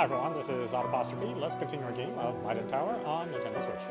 Hi everyone, this is audap. Let's continue our game of Miden Tower on Nintendo Switch.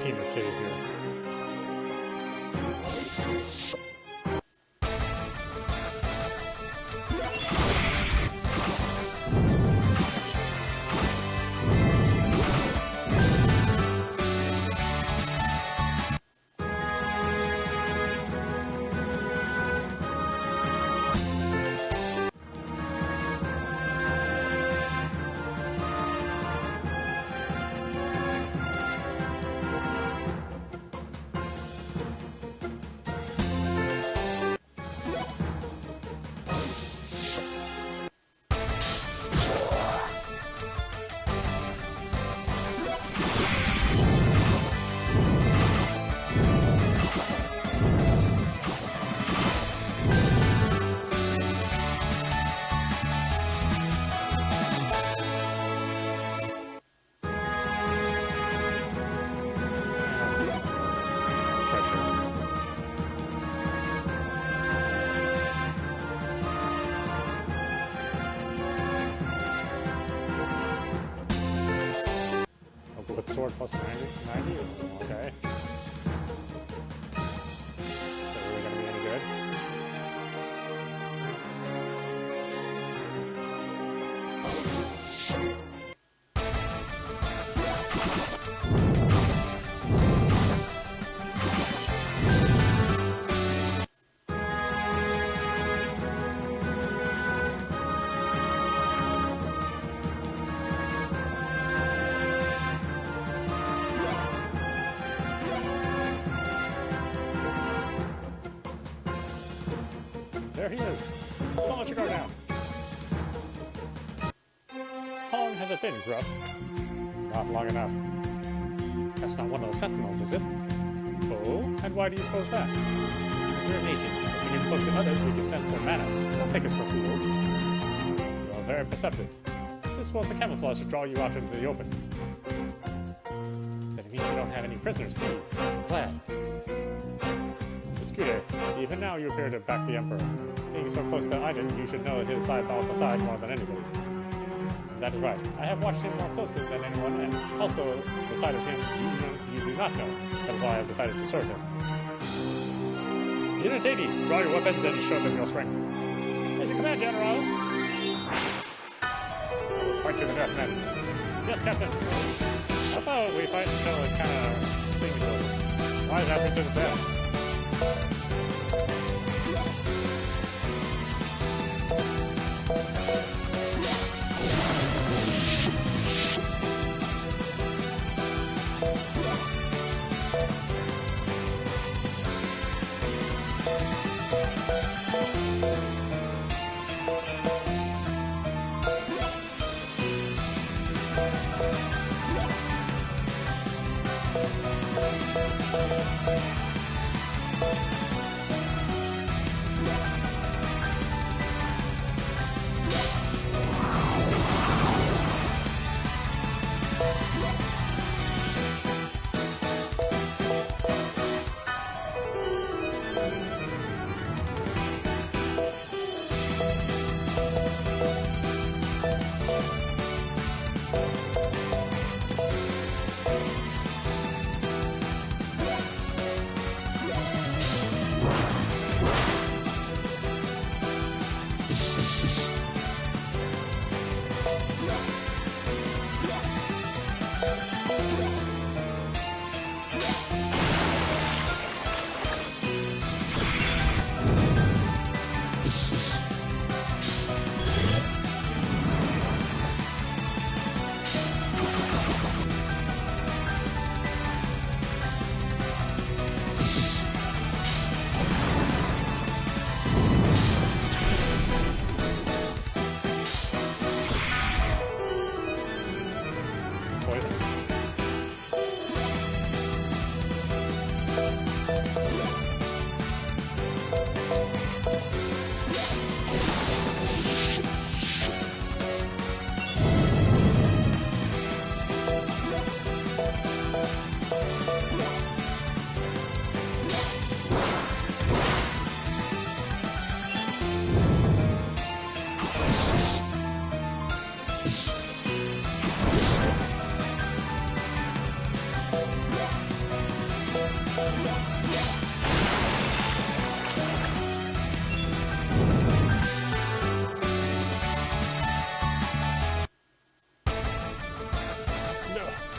Penis cave here. With sword plus 90? Okay. Is that really gonna be any good? There he is. Don't let your guard down. How long has it been, Gruff? Not long enough. That's not one of the sentinels, is it? Oh? And why do you suppose that? We're mages. When you're close to others, we can sense their mana. Don't take us for fools. You are very perceptive. This was a camouflage to draw you out into the open. Then it means you don't have any prisoners, do you? I'm glad. Even now you appear to back the Emperor. Being so close to Iden, you should know his diabolical side more than anybody. That is right. I have watched him more closely than anyone, and also the side of him you do not know. That is why I have decided to serve him. Unit 80, draw your weapons and show them your strength. As you command, General. Let's fight to the death, men. Yes, Captain. How about we fight until it kind of stings us? Why is that to the death?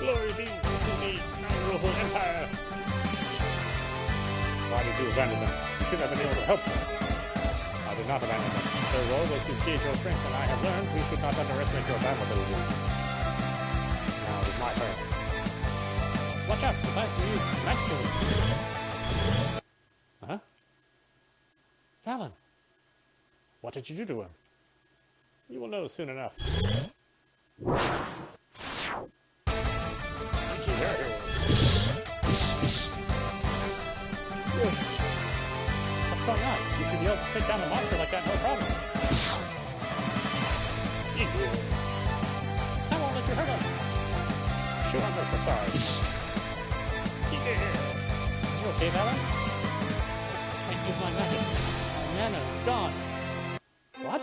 Glory be to the Alroval Empire! Why did you abandon them? You should have been able to help them. I did not abandon them. Their role was to gauge your strength, and I have learned we should not underestimate your battle abilities. Now it is my turn. Watch out! The class use magic. Huh? Fallon! What did you do to him? You will know soon enough. What's going on? You should be able to take down a monster like that, no problem. I won't let you hurt him. Shoot on this for size. You okay, Fallon? I can't use my magic. My mana is gone. What?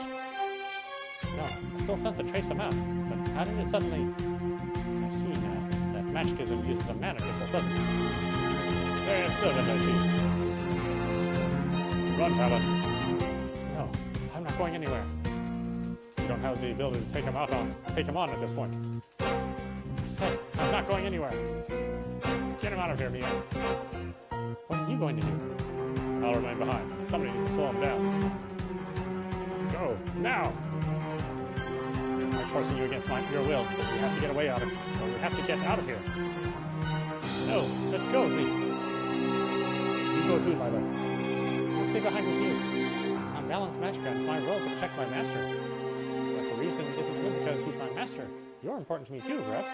No, I still sense a trace amount, but how did it suddenly... I see now. That Magicism uses a mana crystal, doesn't it? Very observant, I see. Run, Fallon. No, I'm not going anywhere. You don't have the ability to take him on at this point. I said, I'm not going anywhere. Get him out of here, Mia. What are you going to do? I'll remain behind. Somebody needs to slow him down. Go, now! I'm forcing you against your will, but you have to get away out of here. Or you have to get out of here. No, let go of me. You go too, Lila. I'll stay behind with you. I'm Balanced Magica, and it's my role to protect my master. But the reason isn't only because he's my master. You're important to me too, Gref.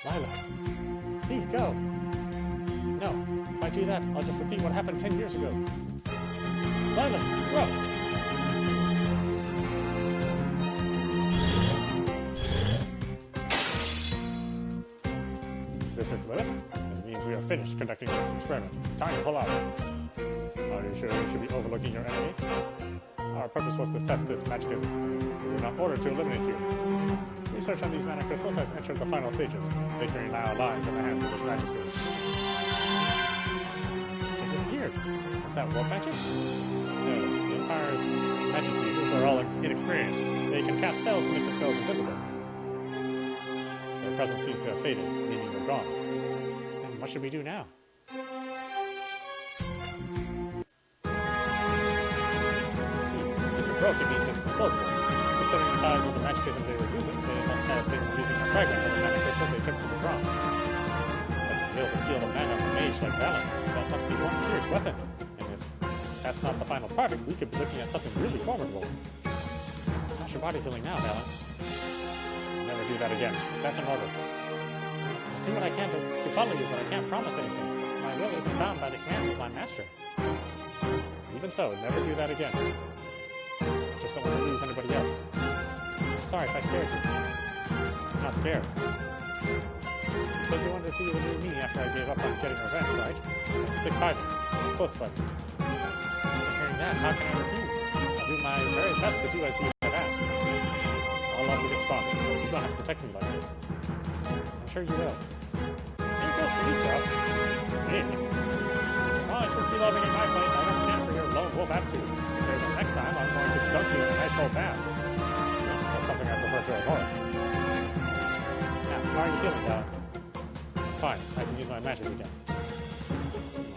Lila, please go. No, if I do that, I'll just repeat what happened 10 years ago. Lila, Gref! This is limit. It means we are finished conducting this experiment. Time to pull out. Are you sure we should be overlooking your enemy? Our purpose was to test this magicism. We were not ordered to eliminate you. Research on these mana crystals has entered the final stages. Victory now lies in the hands of His Majesty. It disappeared. Is that warp magic? No, the Empire's magic users are all inexperienced. They can cast spells to make themselves invisible. Their presence seems to have faded, meaning they're gone. And what should we do now? Broke, it means it's disposable. Considering the size of the magicism they were using, they must have been using a fragment of the mana crystal they took from the prom. But to be able to steal the mana from a mage like Fallon, that must be one serious weapon. And if that's not the final product, we could be looking at something really formidable. How's your body feeling now, Fallon? Never do that again. That's an order. I'll do what I can to follow you, but I can't promise anything. My will isn't bound by the commands of my master. Even so, never do that again. I just don't want to lose anybody else. I'm sorry if I scared you. I'm not scared. You said you wanted to see the new me after I gave up on getting revenge, right? Then stick by me. Close by me. After hearing that, how can I refuse? I'll do my very best to do as you have asked. I'll also get stronger, so you don't have to protect me like this. I'm sure you will. Same goes for you, bro. Me. As long as you're freeloading in my place, I won't stand for your lone wolf attitude. If there's a next time, I'm going to dunk you in a nice cold bath. That's something I prefer to avoid. Now, are you feeling, Dad? Fine, I can use my magic again.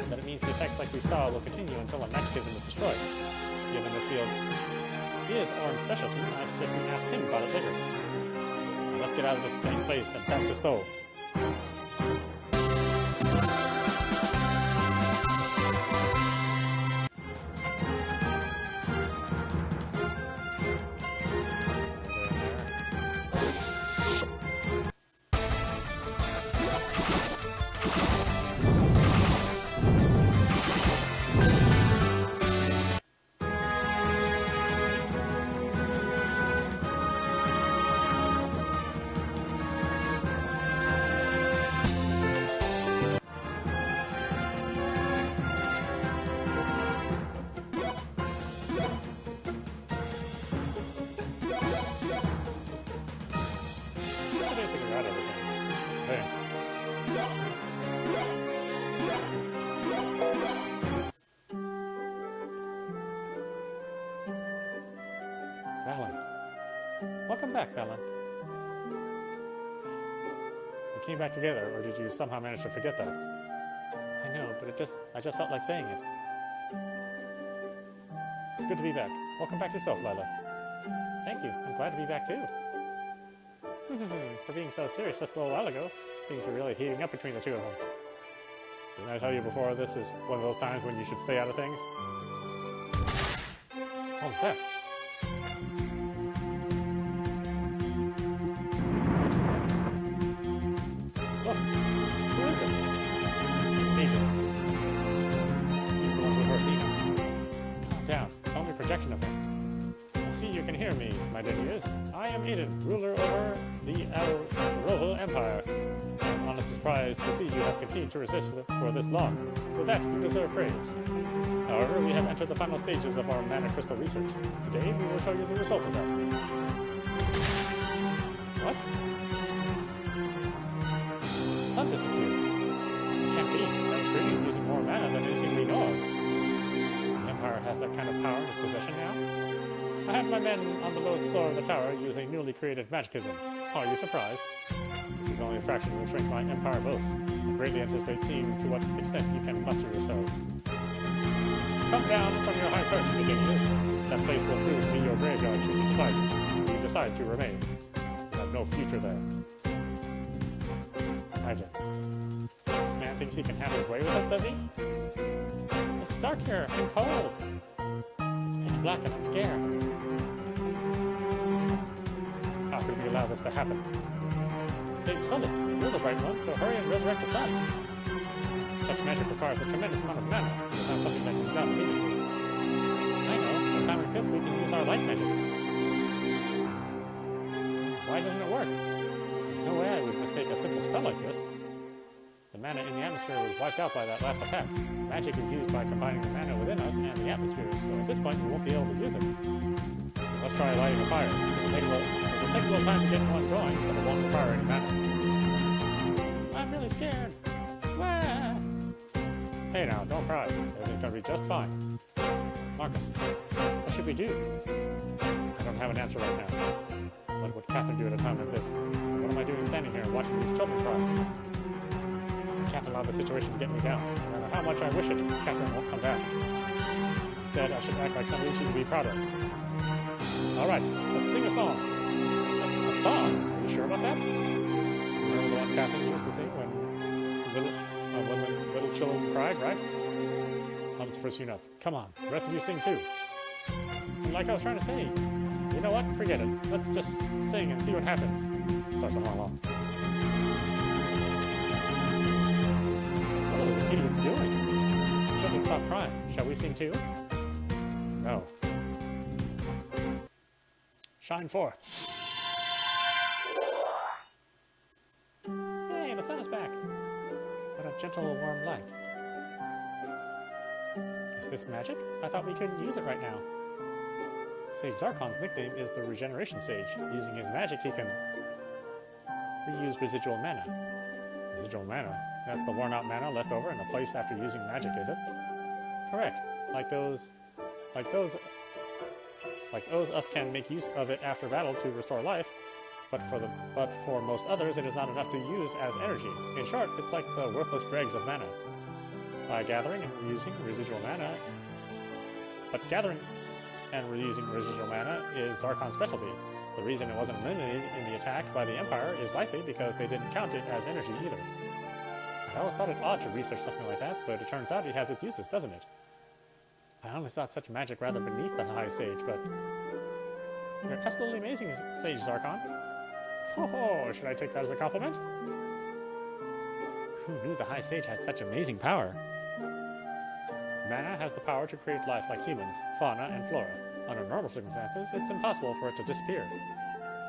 But it means the effects like we saw will continue until a magnetism is destroyed. Given this field is Orin's specialty, I suggest we ask him about it later. Now let's get out of this dang place and back to Stowe. Welcome back, Valen. We came back together, or did you somehow manage to forget that? I know, but I just felt like saying it. It's good to be back. Welcome back yourself, Lila. Thank you. I'm glad to be back too. For being so serious just a little while ago, things are really heating up between the two of them. Didn't I tell you before this is one of those times when you should stay out of things? What was that? Look, who is it? Agent. He's the one who hurt Nina. Calm down. It's only a projection of him. I see you can hear me, my dears. I am Miden, ruler over the Alroval Empire. I'm honestly surprised to see you have continued to resist for this long. For that, you deserve praise. However, we have entered the final stages of our mana crystal research. Today, we will show you the result of that. What? The sun disappeared. It can't be. That's brilliant, using more mana than anything we know of. The Empire has that kind of power in its possession now? I had my men on the lowest floor of the tower use a newly created magicism. Are you surprised? This is only a fraction of the strength my empire boasts. I greatly anticipate seeing to what extent you can muster yourselves. Come down from your high perch, beginners. That place will prove to be your graveyard should you decide to remain. You have no future there. Imagine. This man thinks he can have his way with us, does he? It's dark here and cold. It's pitch black and I'm scared. How could we allow this to happen? Sage Solus, you're the bright one, so hurry and resurrect the sun. Such magic requires a tremendous amount of mana. It's not something that can be done immediately. I know, at a time like this, we can use our light magic. Why doesn't it work? There's no way I would mistake a simple spell like this. The mana in the atmosphere was wiped out by that last attack. Magic is used by combining the mana within us and the atmosphere, so at this point we won't be able to use it. Let's try lighting a fire. It'll take a little time to get one going, but it won't require any mana. I'm really scared. Wah! Hey now, don't cry. Everything's gonna be just fine. Marcus, what should we do? I don't have an answer right now. What would Catherine do at a time like this? What am I doing standing here and watching these children cry? I can't allow the situation to get me down. No matter how much I wish it, Catherine won't come back. Instead, I should act like somebody she can be proud of. Alright, let's sing a song. A song? Are you sure about that? Remember the one Catherine used to sing when little children cried, right? That's the first few notes. Come on, the rest of you sing too. And like I was trying to say, you know what? Forget it. Let's just sing and see what happens. Starts a long. What are those idiots doing? Children, stop crying. Shall we sing too? No. Shine forth. Hey, the sun is back. What a gentle, warm light. Is this magic? I thought we couldn't use it right now. Sage Zarkon's nickname is the Regeneration Sage. Using his magic, he can reuse residual mana. Residual mana? That's the worn-out mana left over in a place after using magic, is it? Correct. Like those us can make use of it after battle to restore life. But for most others, it is not enough to use as energy. In short, it's like the worthless dregs of mana. By gathering and reusing residual mana, is Zarkon's specialty. The reason it wasn't eliminated in the attack by the Empire is likely because they didn't count it as energy either. I always thought it odd to research something like that, but it turns out it has its uses, doesn't it? I always thought such magic rather beneath the High Sage, but... You're absolutely amazing, Sage Zarkon. Oh, should I take that as a compliment? Who knew the High Sage had such amazing power? Mana has the power to create life like humans, fauna, and flora. Under normal circumstances, it's impossible for it to disappear.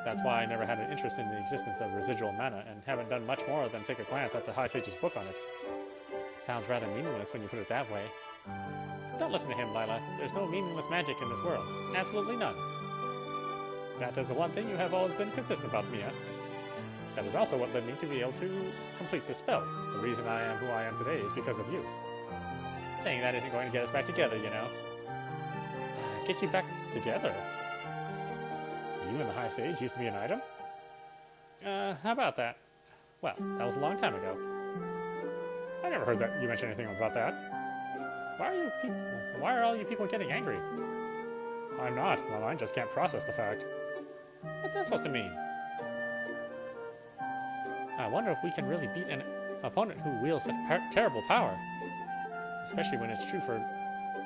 That's why I never had an interest in the existence of residual mana, and haven't done much more than take a glance at the High Sage's book on it. It sounds rather meaningless when you put it that way. Don't listen to him, Lila. There's no meaningless magic in this world. Absolutely none. That is the one thing you have always been consistent about, Mia. That is also what led me to be able to complete this spell. The reason I am who I am today is because of you. Saying that isn't going to get us back together, you know. Get you back together? You and the High Sage used to be an item? How about that? Well, that was a long time ago. I never heard that you mention anything about that. Why are all you people getting angry? I'm not. My mind just can't process the fact. What's that supposed to mean? I wonder if we can really beat an opponent who wields such terrible power. Especially when it's true for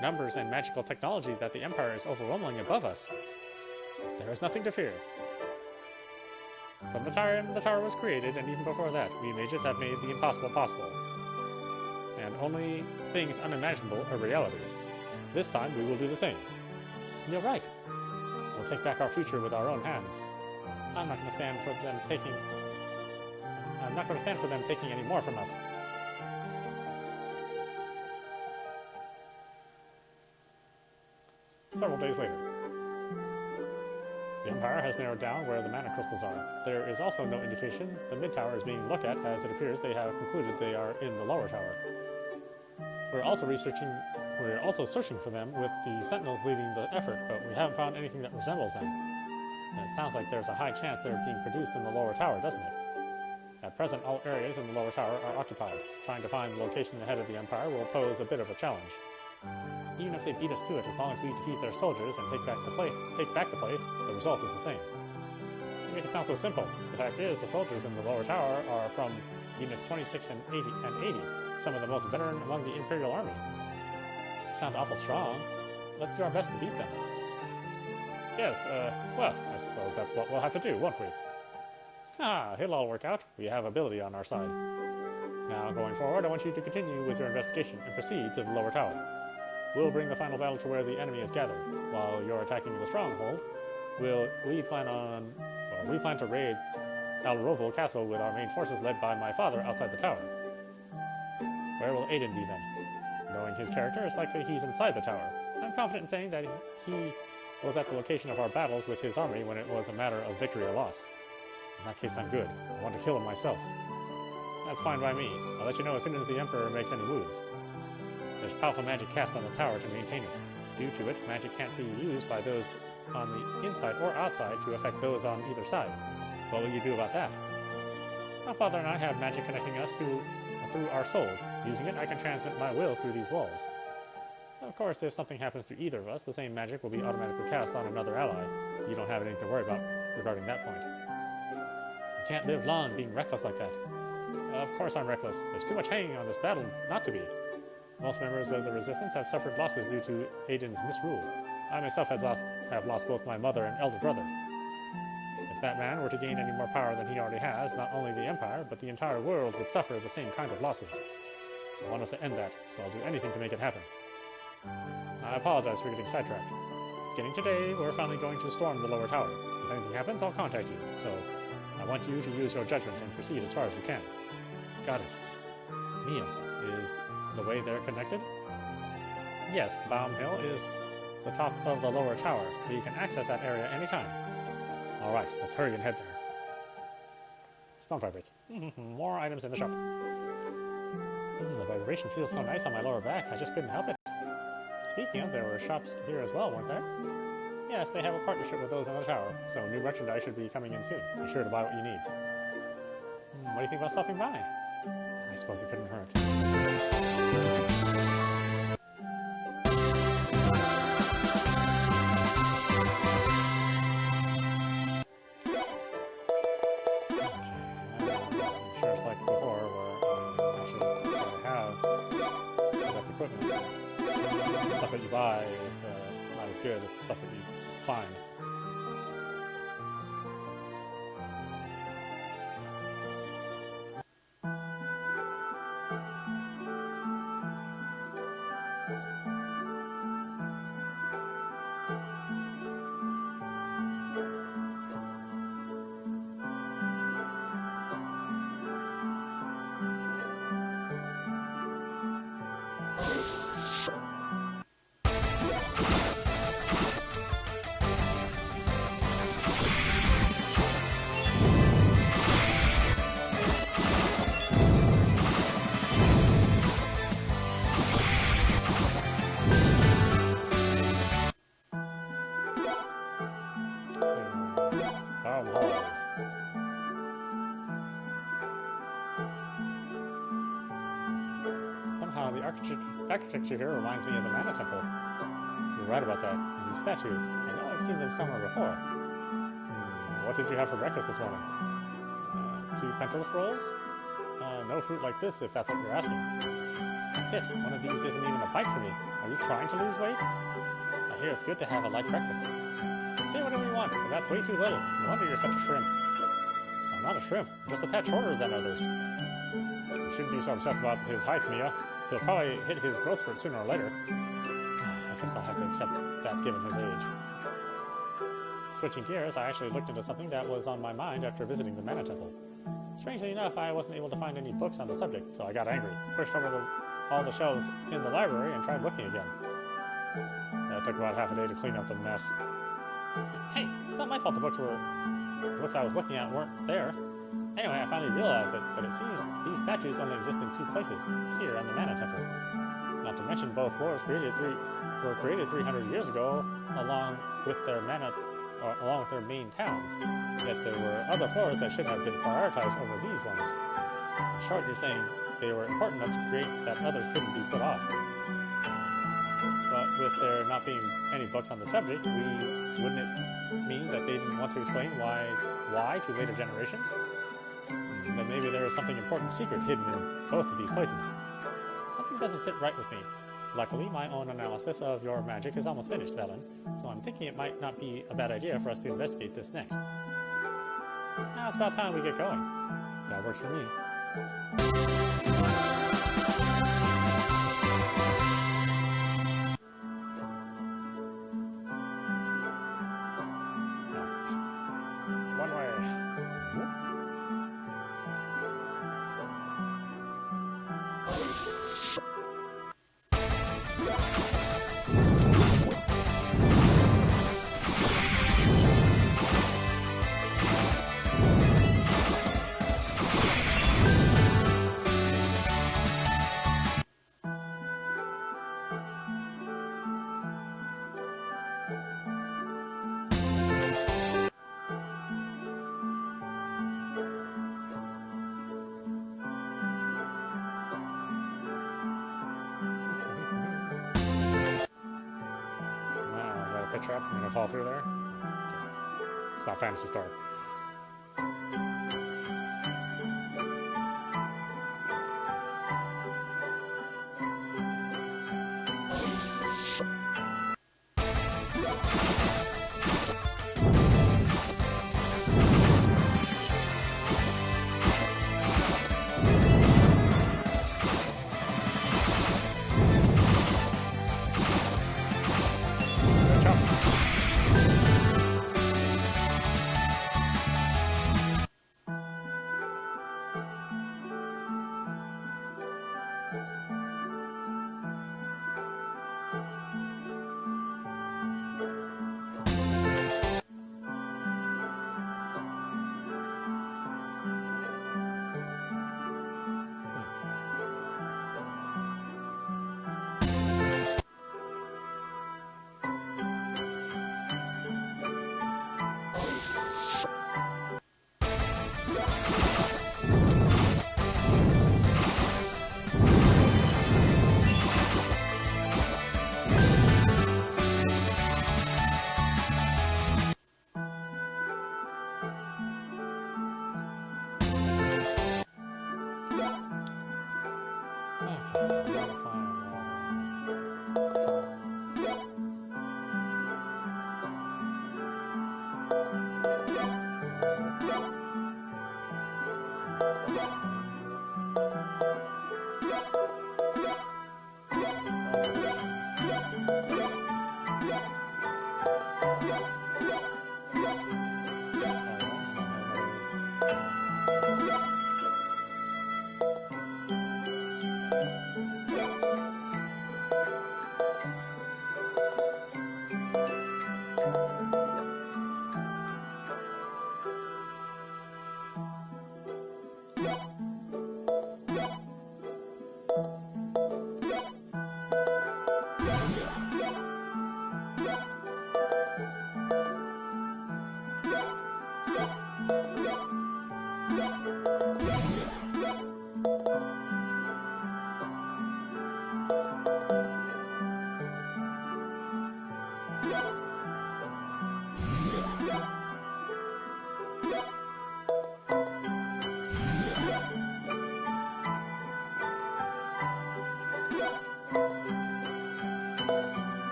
numbers and magical technology that the Empire is overwhelmingly above us. There is nothing to fear. From the time the tower was created, and even before that, we mages have made the impossible possible. And only things unimaginable are reality. This time, we will do the same. You're right. We'll take back our future with our own hands. I'm not going to stand for them taking any more from us. Several days later. The Empire has narrowed down where the mana crystals are. There is also no indication the mid tower is being looked at, as it appears they have concluded they are in the lower tower. We're also searching for them with the sentinels leading the effort, but we haven't found anything that resembles them. And it sounds like there's a high chance they're being produced in the lower tower, doesn't it? At present, all areas in the lower tower are occupied. Trying to find the location ahead of the Empire will pose a bit of a challenge. Even if they beat us to it, as long as we defeat their soldiers and take back the place, the result is the same. You make it sound so simple. The fact is, the soldiers in the lower tower are from units 26 and 80, some of the most veteran among the Imperial Army. They sound awful strong. Let's do our best to beat them. Yes, well, I suppose that's what we'll have to do, won't we? It'll all work out. We have ability on our side. Now, going forward, I want you to continue with your investigation and proceed to the lower tower. We'll bring the final battle to where the enemy is gathered. While you're attacking the stronghold, we plan to raid Alroval Castle with our main forces led by my father outside the tower. Where will Aiden be then? Knowing his character, it's likely he's inside the tower. I'm confident in saying that he was at the location of our battles with his army when it was a matter of victory or loss. In that case, I'm good. I want to kill him myself. That's fine by me. I'll let you know as soon as the Emperor makes any moves. There's powerful magic cast on the tower to maintain it. Due to it, magic can't be used by those on the inside or outside to affect those on either side. What will you do about that? My father and I have magic connecting us through our souls. Using it, I can transmit my will through these walls. Of course, if something happens to either of us, the same magic will be automatically cast on another ally. You don't have anything to worry about regarding that point. You can't live long being reckless like that. Of course I'm reckless. There's too much hanging on this battle not to be. Most members of the Resistance have suffered losses due to Aiden's misrule. I myself have lost both my mother and elder brother. If that man were to gain any more power than he already has, not only the Empire, but the entire world would suffer the same kind of losses. I want us to end that, so I'll do anything to make it happen. I apologize for getting sidetracked. Beginning today, we're finally going to storm the lower tower. If anything happens, I'll contact you, so I want you to use your judgment and proceed as far as you can. Got it. Mia, is the way they're connected? Yes, Baum Hill is the top of the lower tower, but you can access that area anytime. Alright, let's hurry and head there. Stone vibrates. More items in the shop. The vibration feels so nice on my lower back, I just couldn't help it. Speaking of, there were shops here as well, weren't there? Yes, they have a partnership with those in the tower, so new merchandise should be coming in soon. Be sure to buy what you need. What do you think about stopping by? I suppose it couldn't hurt. I'm sure it's like before, where I actually have the best equipment. The stuff that you buy is not as good as the stuff that you find. Somehow the architecture here reminds me of the Mana Temple. You're right about that. These statues. I know I've seen them somewhere before. What did you have for breakfast this morning? 2 pentalus rolls? No fruit like this, if that's what you're asking. That's it. One of these isn't even a bite for me. Are you trying to lose weight? I hear it's good to have a light breakfast. Say whatever you want, but that's way too little. No wonder you're such a shrimp. I'm not a shrimp. Just a tad shorter than others. You shouldn't be so obsessed about his height, Mia. He'll probably hit his growth spurt sooner or later. I guess I'll have to accept that given his age. Switching gears, I actually looked into something that was on my mind after visiting the Mana Temple. Strangely enough, I wasn't able to find any books on the subject, so I got angry, pushed over all the shelves in the library, and tried looking again. That took about half a day to clean up the mess. Hey, it's not my fault the books I was looking at weren't there. Anyway, I finally realized it, but it seems these statues only exist in 2 places, here and the Mana Temple. Not to mention both floors were created 300 years ago, along with their main towns. Yet there were other floors that should have been prioritized over these ones. In short, you're saying they were important enough to create that others couldn't be put off. But with there not being any books on the subject, wouldn't it mean that they didn't want to explain why to later generations? Then maybe there is something important secret hidden in both of these places. Something doesn't sit right with me. Luckily, my own analysis of your magic is almost finished, Velen, so I'm thinking it might not be a bad idea for us to investigate this next. Now it's about time we get going. That works for me. One way. Pit trap? I'm gonna fall through there? Okay. It's not Fantasy Star.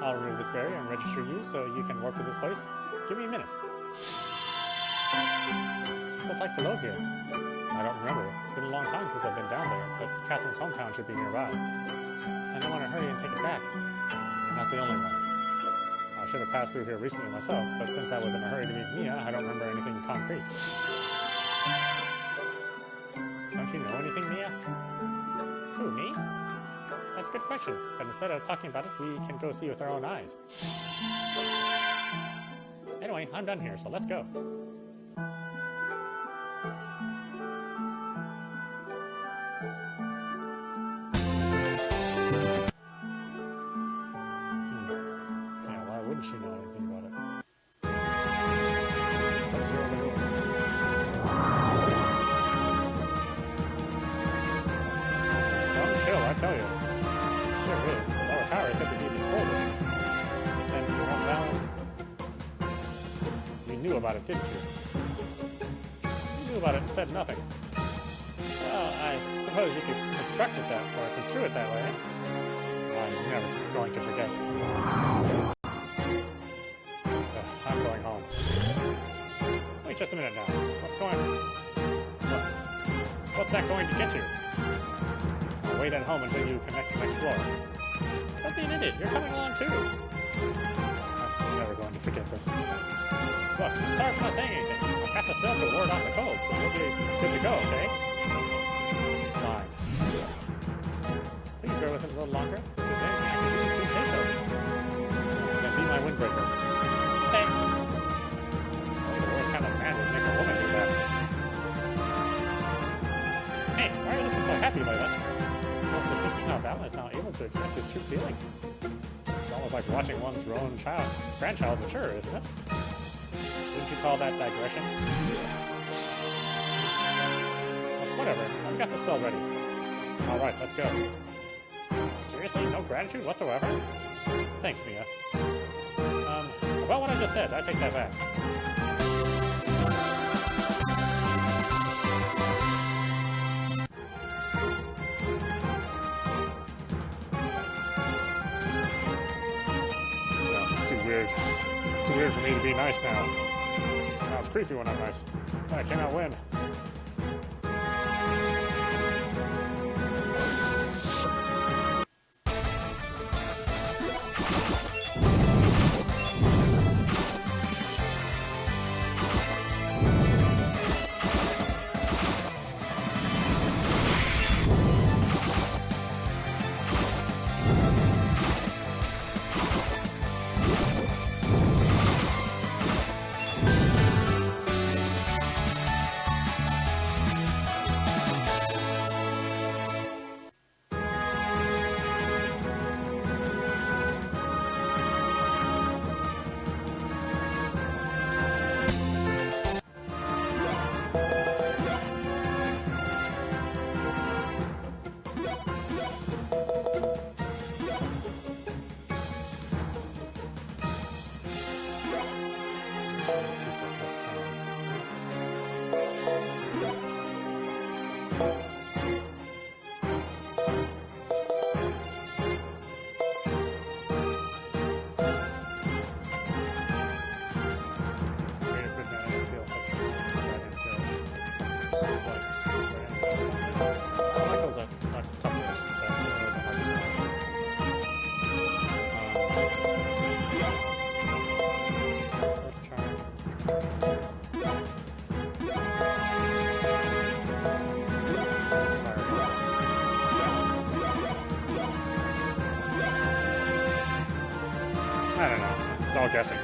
I'll remove this barrier and register you so you can warp to this place. Give me a minute. What's it like below here? I don't remember. It's been a long time since I've been down there, but Catherine's hometown should be nearby. And I want to hurry and take it back. You're not the only one. I should have passed through here recently myself, but since I was in a hurry to meet Mia, I don't remember anything concrete. Don't you know anything, Mia? Who, me? That's a good question, but instead of talking about it, we can go see with our own eyes. Anyway, I'm done here, so let's go. Yeah, why wouldn't she know anything about it? Sub-Zero Level. This is some chill, I tell you. Sure is. The lower tower is said to be the coldest. And you went down. You knew about it, didn't you? You knew about it and said nothing. Well, I suppose you could construct it that way, or construe it that way. I'm never going to forget. I'm going home. Wait just a minute now. What's going on? What's that going to get you? I'll wait at home until you connect to the next floor. Don't be an idiot. You're coming along too. I'm never going to forget this. Look, I'm sorry for not saying anything. I'll cast a spell to ward off the cold, so you'll be good to go, okay? Fine. little longer? If there's anything I can do, please say so. Then be my windbreaker. Hey. Only the worst kind of man would make a woman do that. Hey, why are you looking so happy like that? I was just thinking how Val is now able to express his true feelings. It's almost like watching one's grown grandchild mature, isn't it? Wouldn't you call that digression? Whatever, I've got the spell ready. Alright, let's go. Seriously? No gratitude whatsoever? Thanks, Mia. About what I just said, I take that back. No, it's too weird. It's too weird for me to be nice now. Now it's creepy when I'm nice. I cannot win. I don't know. It's all guessing.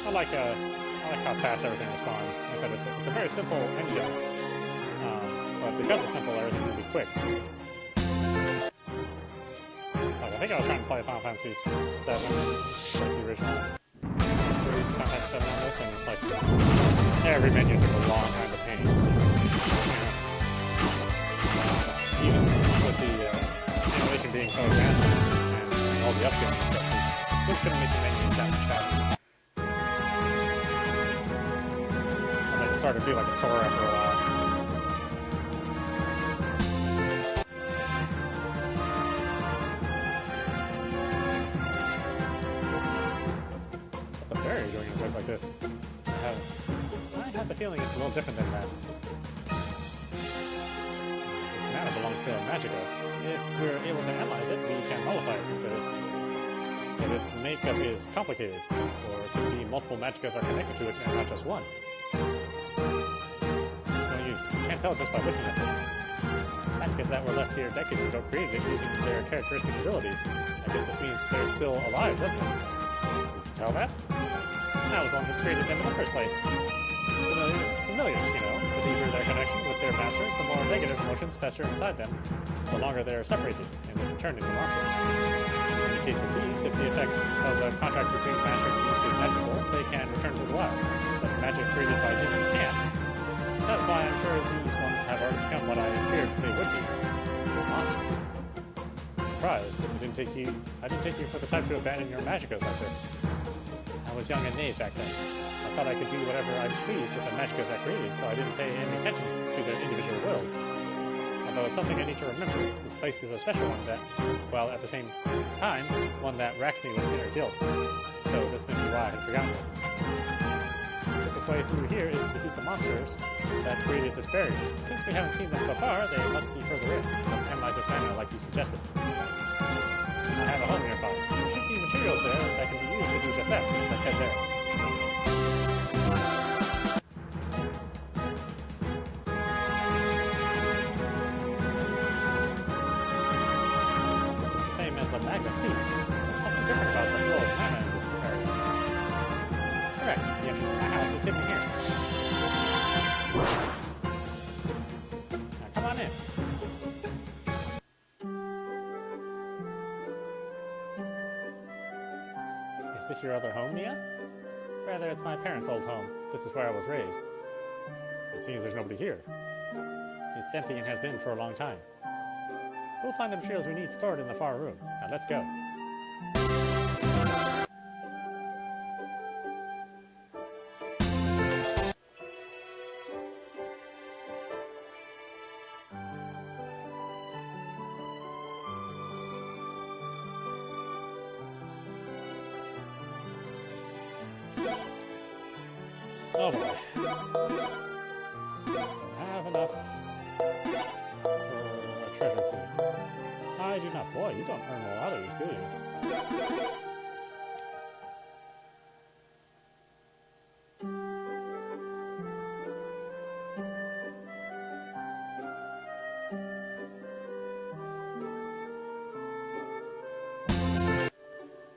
I like how fast everything responds. Like I said, it's a very simple engine, but because it's simple, everything will be quick. Like, I think I was trying to play Final Fantasy VII, like the original release of Final Fantasy VII on this, and it's like every menu took a long time to paint. You know? Even with the simulation being so advanced. all the upscaling and stuff, because I still couldn't make the menus that much faster. I was like, it started to feel like a chore after a while. What's up there doing in a place like this? I have the feeling it's a little different than that. This mana belongs to a Magica. If we're able to analyze it, we can nullify it, but its makeup is complicated, or it could be multiple Magicas are connected to it and not just one. It's no use. You can't tell just by looking at this. Magicas that were left here decades ago created it using their characteristic abilities. I guess this means they're still alive, doesn't it? You can tell that? That was the one who created them in the first place. Familiars, you know. The deeper their connection with their masters, the more negative emotions fester inside them, the longer they are separated, and they can turn into monsters. In the case of beasts, if the effects of the contract between master and beast is magical, they can return to the wild, but magic created by humans can't. That's why I'm sure these ones have already become what I feared they would be. Monsters. I'm surprised that I didn't take you for the type to abandon your magicas like this. I was young and naive back then. I thought I could do whatever I pleased with the magicas I created, so I didn't pay any attention to their individual wills. Although it's something I need to remember, this place is a special one that, while at the same time, one that racks me with inner guilt. So this may be why I had forgotten it. The quickest way through here is to defeat the monsters that created this barrier. Since we haven't seen them so far, they must be further in. Let's analyze this mana like you suggested. I have a home nearby. There should be materials there that can be used to do just that. Let's head there. This is the same as the Magna Sea. There's something different about the flow of mana in this area. Correct. The entrance to my house is hidden here. Now come on in. Is this your other home, Mia? Rather, it's my parents' old home. This is where I was raised. It seems there's nobody here. It's empty and has been for a long time. We'll find the materials we need stored in the far room. Now let's go. Oh boy. Don't have enough for a treasure key. I do not. Boy, you don't earn a lot of these, do you?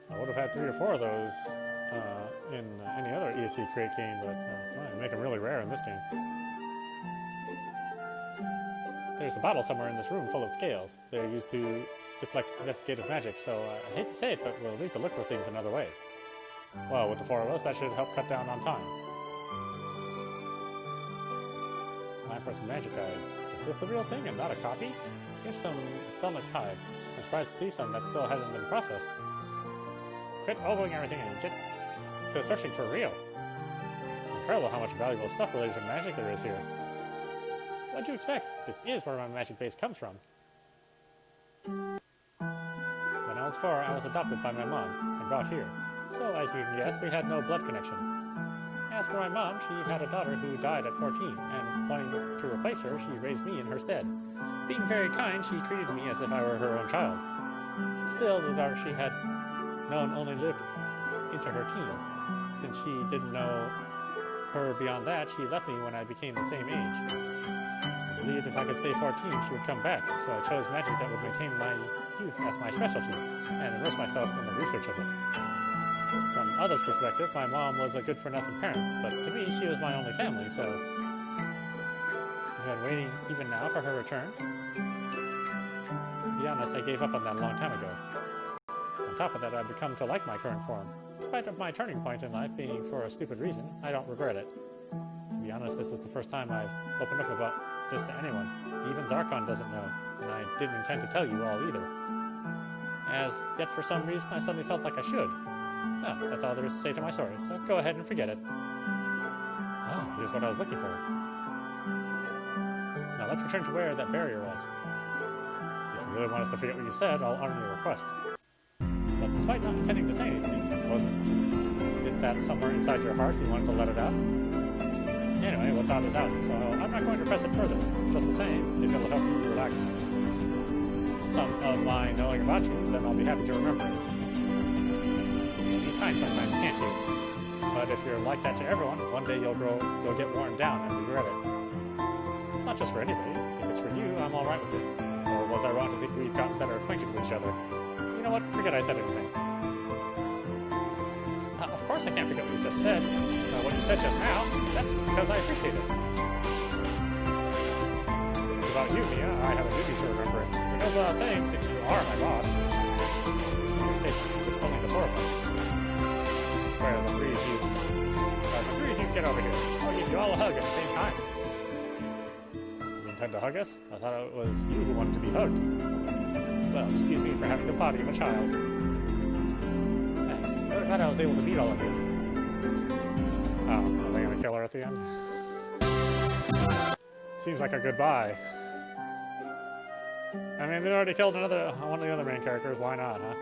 I would have had 3 or 4 of those in any other ESC crate game, but well, make them really rare in this game. There's a bottle somewhere in this room full of scales. They're used to deflect investigative magic, so I hate to say it, but we'll need to look for things another way. Well, with the 4 of us, that should help cut down on time. My first magic guide. Is this the real thing and not a copy? Here's some Felmix hide. I'm surprised to see some that still hasn't been processed. Quit elbowing everything and get to searching for real. This is incredible how much valuable stuff related to magic there is here. What'd you expect? This is where my magic base comes from. When I was 4, I was adopted by my mom and brought here. So, as you can guess, we had no blood connection. As for my mom, she had a daughter who died at 14, and wanting to replace her, she raised me in her stead. Being very kind, she treated me as if I were her own child. Still, the daughter she had known only lived into her teens. Since she didn't know her beyond that, she left me when I became the same age. I believed if I could stay 14, she would come back, so I chose magic that would maintain my youth as my specialty, and immerse myself in the research of it. From others' perspective, my mom was a good-for-nothing parent, but to me, she was my only family, so I've been waiting even now for her return. To be honest, I gave up on that a long time ago. On top of that, I've become to like my current form. In spite of my turning point in life being for a stupid reason, I don't regret it. To be honest, this is the first time I've opened up about this to anyone. Even Zarkon doesn't know, and I didn't intend to tell you all either. yet for some reason I suddenly felt like I should. Oh, that's all there is to say to my story, so go ahead and forget it. Oh, here's what I was looking for. Now let's return to where that barrier was. If you really want us to forget what you said, I'll honor your request. But despite not intending to say anything, wasn't it that somewhere inside your heart you wanted to let it out? Anyway, what's out is out, so I'm not going to press it further. Just the same, if it'll help you relax some of my knowing about you, then I'll be happy to remember it. You can be kind sometimes, can't you? But if you're like that to everyone, one day you'll get worn down and regret it. It's not just for anybody. If it's for you, I'm all right with it. Or was I wrong to think we've gotten better acquainted with each other? You know what? Forget I said anything. Of course I can't forget what you just said. What you said just now, that's because I appreciate it. It's about you, Mia. I have a duty to remember it. It goes without saying, since you are my boss. You seem safe with only the four of us. I swear, the three of you get over here. I'll give you all a hug at the same time. You intend to hug us? I thought it was you who wanted to be hugged. Well, excuse me for having the body of a child. Thanks. I'm really glad I was able to meet all of you. Oh, are they gonna kill her at the end? Seems like a goodbye. I mean, they already killed one of the other main characters. Why not, huh?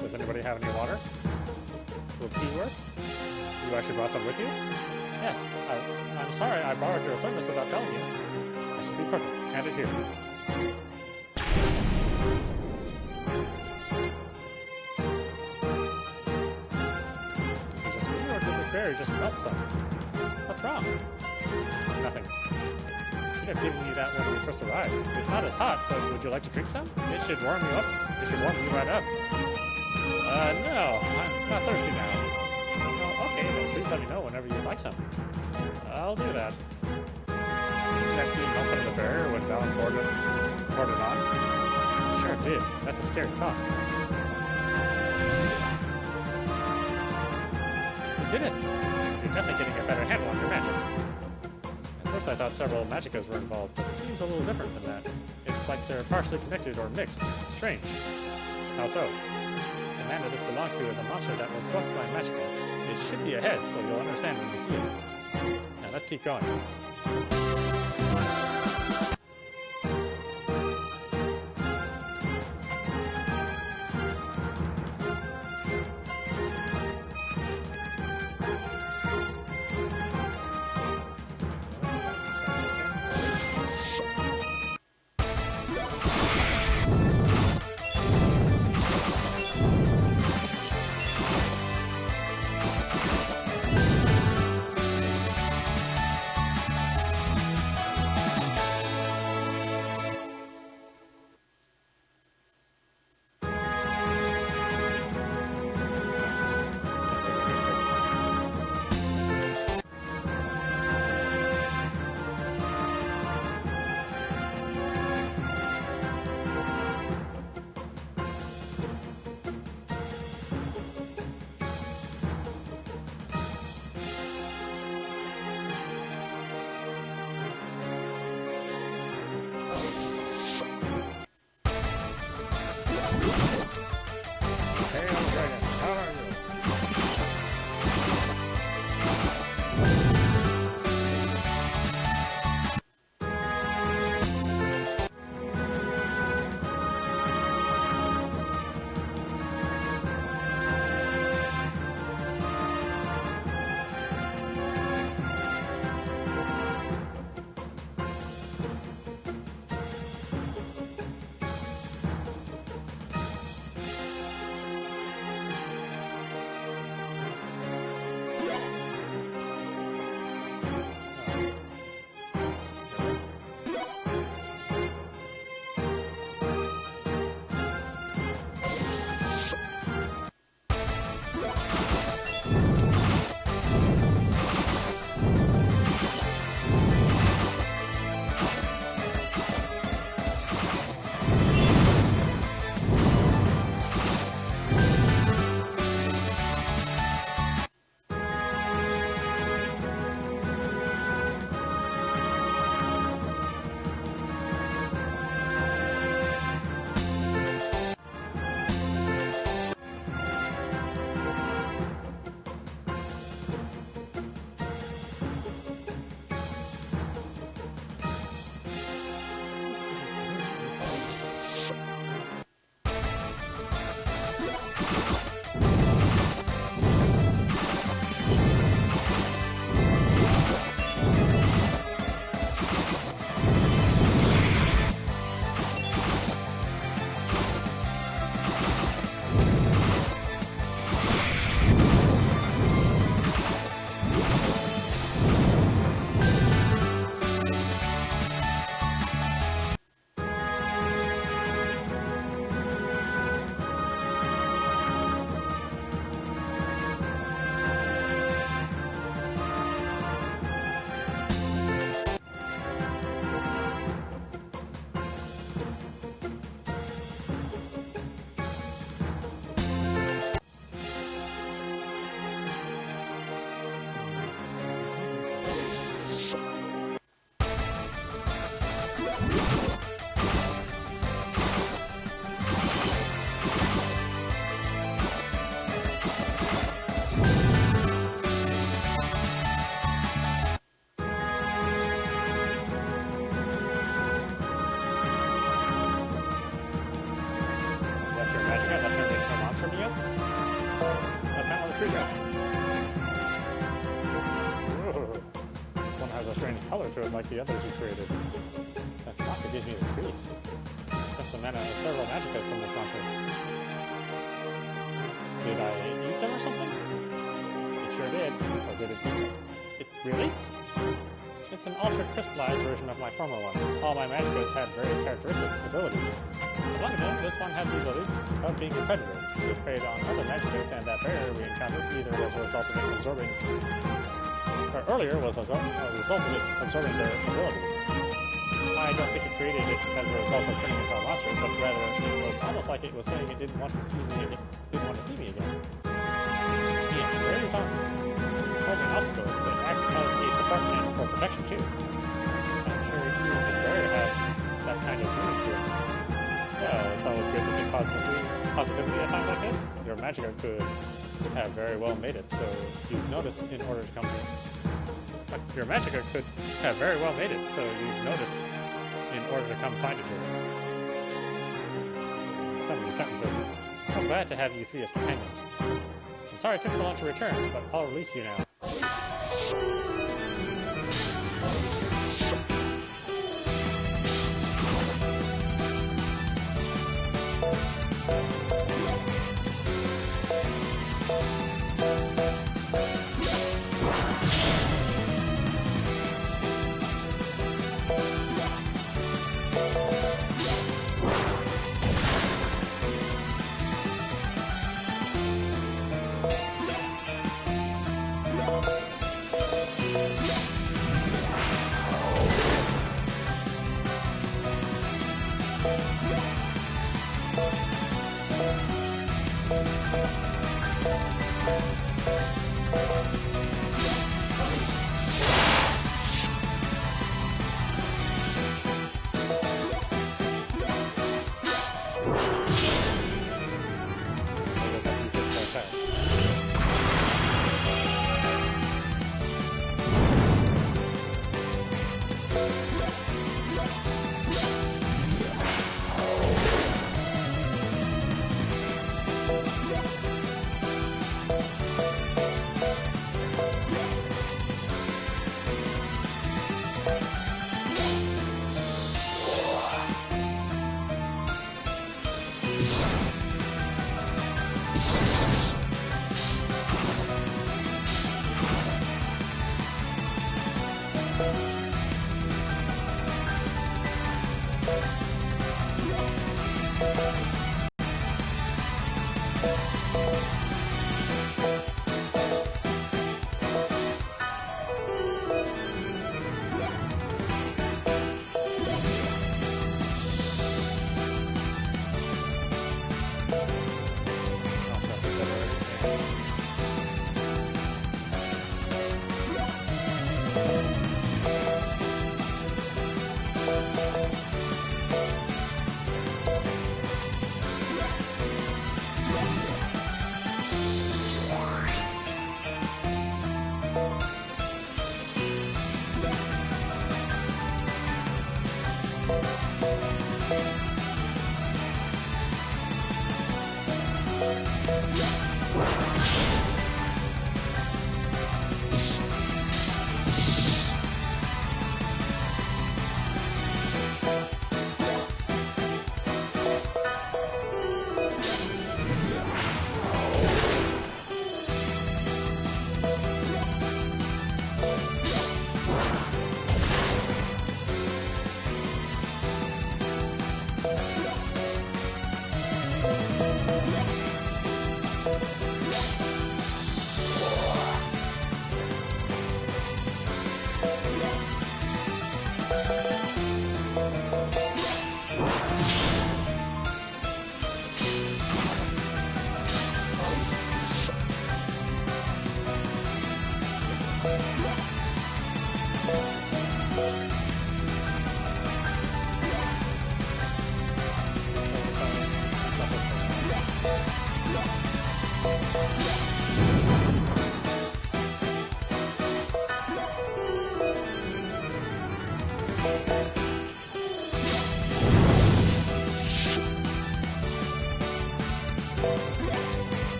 Does anybody have any water? Will tea work? You actually brought some with you? Yes. I'm sorry I borrowed your thermos without telling you. I should be perfect. Hand it here. Is it just me, or did this berry just melt some? What's wrong? Nothing. I should have given you that when we first arrived. It's not as hot, but would you like to drink some? It should warm you up. It should warm you right up. No, I'm not thirsty now. Oh, okay, then please let me know whenever you'd like some. I'll do that. That tea melt some of the barrier when Valen poured it on? Sure it did. That's a scary thought. You did it! You're definitely getting a better handle on your magic. At first I thought several magickas were involved, but it seems a little different than that. It's like they're partially connected or mixed. Strange. How so? The man that this belongs to is a monster that was once my magicka. It should be ahead, so you'll understand when you see it. Now let's keep going. To it like the others you created. That monster gives me the creeps. That's the mana of several magicas from this monster. Did I eat them or something? It sure did. Or did it eat them? It really? It's an altered crystallized version of my former one. All my magicas had various characteristic abilities. Among them, this one had the ability of being a predator. It preyed on other magicas, and that barrier we encountered either as a result of it absorbing earlier was a result of it absorbing their abilities. I don't think it created it as a result of turning into a monster, but rather it was almost like it was saying it didn't want to see me again. Yeah, barriers aren't only obstacles, they act as a support and for protection too. I'm sure you and its barrier had that kind of meaning to it. Well, it's always good to think positively at times like this. Your magicka could have very well made it, so you'd notice in order to come here. Your magicka could have very well made it, so you'd notice in order to come find it here. Some of these sentences. So glad to have you three as companions. I'm sorry it took so long to return, but I'll release you now.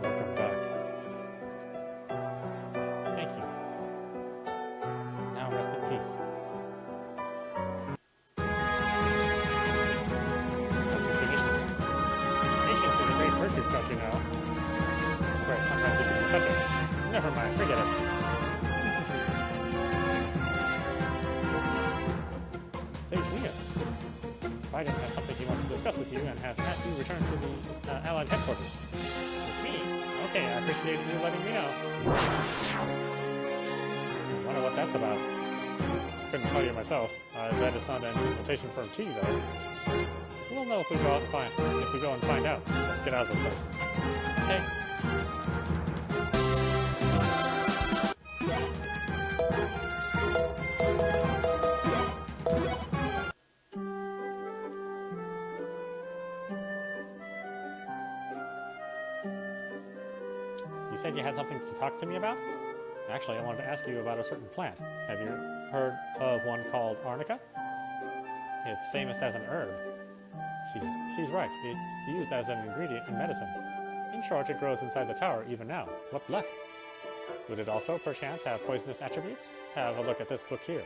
Welcome back. Thank you. Now rest in peace. Aren't you finished? Patience is a great virtue, don't you know? I swear, sometimes you can be such a... Never mind, forget it. Sage Mia. Miden has something he wants to discuss with you and has asked you to return to the Allied headquarters. With me? Okay, I appreciate you letting me know. I wonder what that's about. Couldn't tell you myself. I bet it's not an invitation for tea, though. We'll know if we go and find out. Let's get out of this place. Okay. You said you had something to talk to me about? Actually, I wanted to ask you about a certain plant. Have you heard of one called arnica? It's famous as an herb. She's right. It's used as an ingredient in medicine. In short, it grows inside the tower even now. What luck! Would it also, perchance, have poisonous attributes? Have a look at this book here.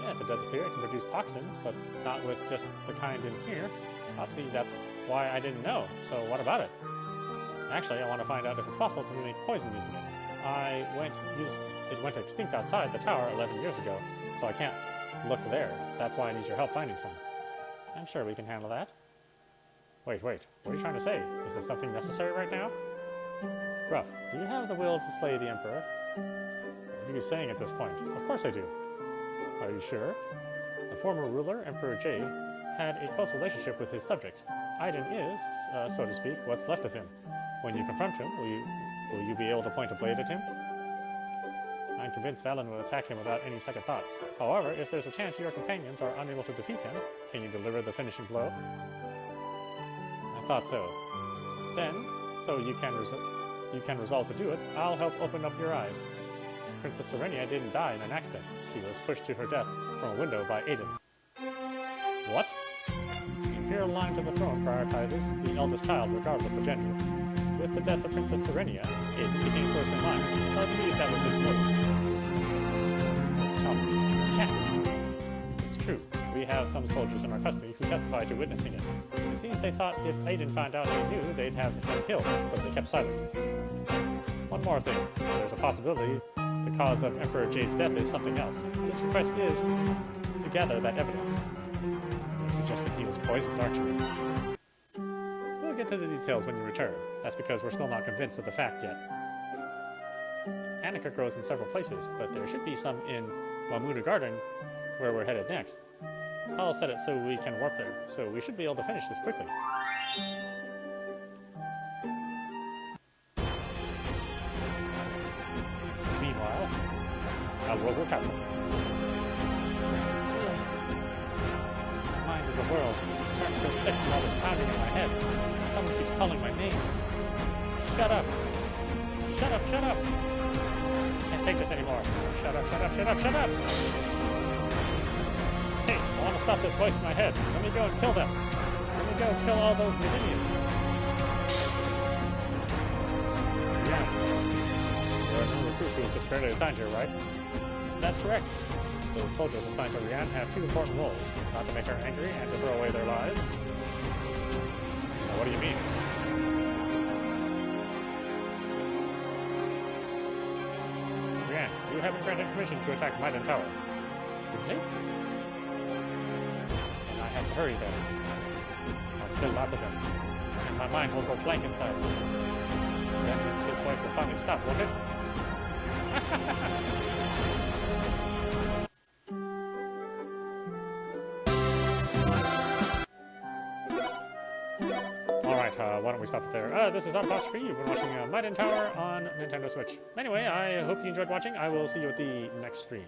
Yes, it does appear it can produce toxins, but not with just the kind in here. Obviously, that's why I didn't know. So what about it? Actually, I want to find out if it's possible to make poison using it. It went extinct outside the tower 11 years ago, so I can't look there. That's why I need your help finding some. I'm sure we can handle that. Wait, what are you trying to say? Is there something necessary right now? Gruff, do you have the will to slay the Emperor? What are you saying at this point? Of course I do. Are you sure? The former ruler, Emperor Jade, had a close relationship with his subjects. Iden is, so to speak, what's left of him. When you confront him, will you be able to point a blade at him? I'm convinced Valen will attack him without any second thoughts. However, if there's a chance your companions are unable to defeat him, can you deliver the finishing blow? I thought so. Then, so you can resolve to do it, I'll help open up your eyes. Princess Serenia didn't die in an accident. She was pushed to her death from a window by Aiden. What? The imperial line to the throne prioritizes the eldest child regardless of gender. With the death of Princess Serenia, Aiden became first in line, so I believe that was his motive. Tell me, can't. It's true. We have some soldiers in our custody who testified to witnessing it. It seems they thought if Aiden found out they knew, they'd have him killed, so they kept silent. One more thing. There's a possibility the cause of Emperor Jade's death is something else. This request is to gather that evidence. You suggest that he was poisoned, aren't you? We'll get to the details when you return. That's because we're still not convinced of the fact yet. Anika grows in several places, but there should be some in Wamuda Garden, where we're headed next. I'll set it so we can warp there, so we should be able to finish this quickly. Meanwhile, Alroval Castle. My mind is a whirl. I'm starting to feel sick from all this pounding in my head. Someone keeps calling my name. Shut up! Shut up, shut up! Can't take this anymore. Shut up, shut up, shut up, shut up! Hey, I want to stop this voice in my head. Let me go and kill them. Let me go kill all those minions. Yeah. There are no recruit who was just barely assigned here, right? That's correct. Those soldiers assigned to Rian have two important roles. Not to make her angry and to throw away their lives. Now, what do you mean? Rian, you have been granted permission to attack Miden Tower. Really? And I have to hurry then. I'll kill lots of them. And my mind will go blank inside. Then this voice will finally stop, won't it? Alright, why don't we stop it there? This is audap. You've been watching Miden Tower on Nintendo Switch. Anyway, I hope you enjoyed watching. I will see you at the next stream.